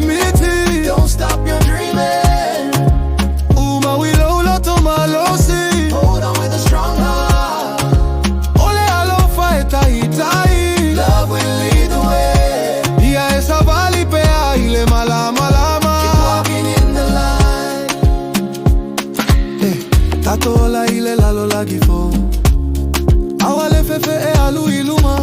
Miti. Don't stop your dreaming. Hold on with a strong heart. Love will lead the way. Keep walking in the light. Tatola ile lalo lagifo. Awale fefe alu iluma.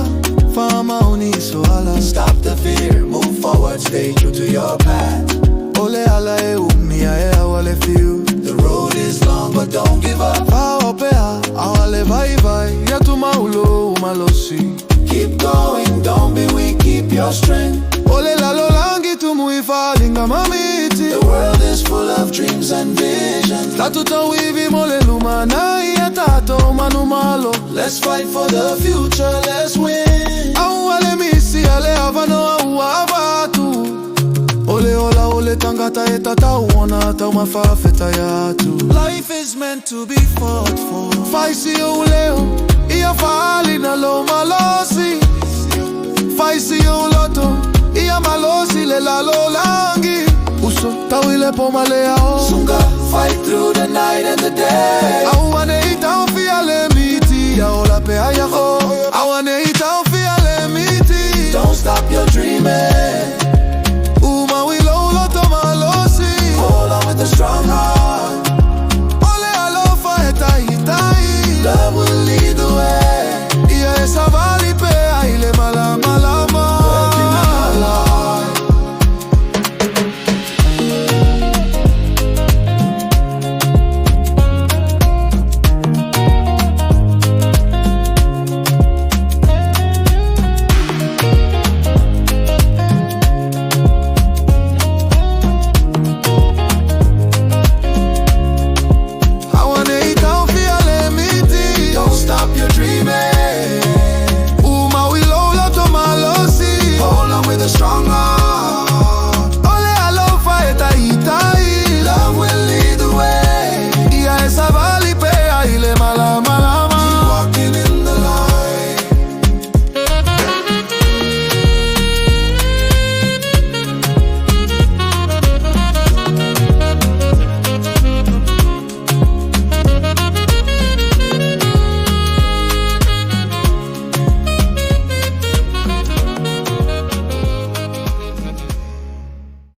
Stop the fear, move forward, stay true to your path. Ole ala umia awale feel. The road is long, but don't give up. Awale vai yatuma ulo umalosi. Keep going, don't be weak, keep your strength. Ole lalo langi tumuifalinga mamiti. The world is full of dreams and visions. Tatuta wivi mole lumana tato manumalo. Let's fight for the future, let's win. Ale avano avatu. Ole ola ole tangata etata uona ta mafafeta yatu. Life is meant to be fought for. Faisi uleo ia fali na lo malosi. Faisi uloto ia malosi le la lo langi. Uso tawile po malea o. Sunga, fight through the night and the day. Auane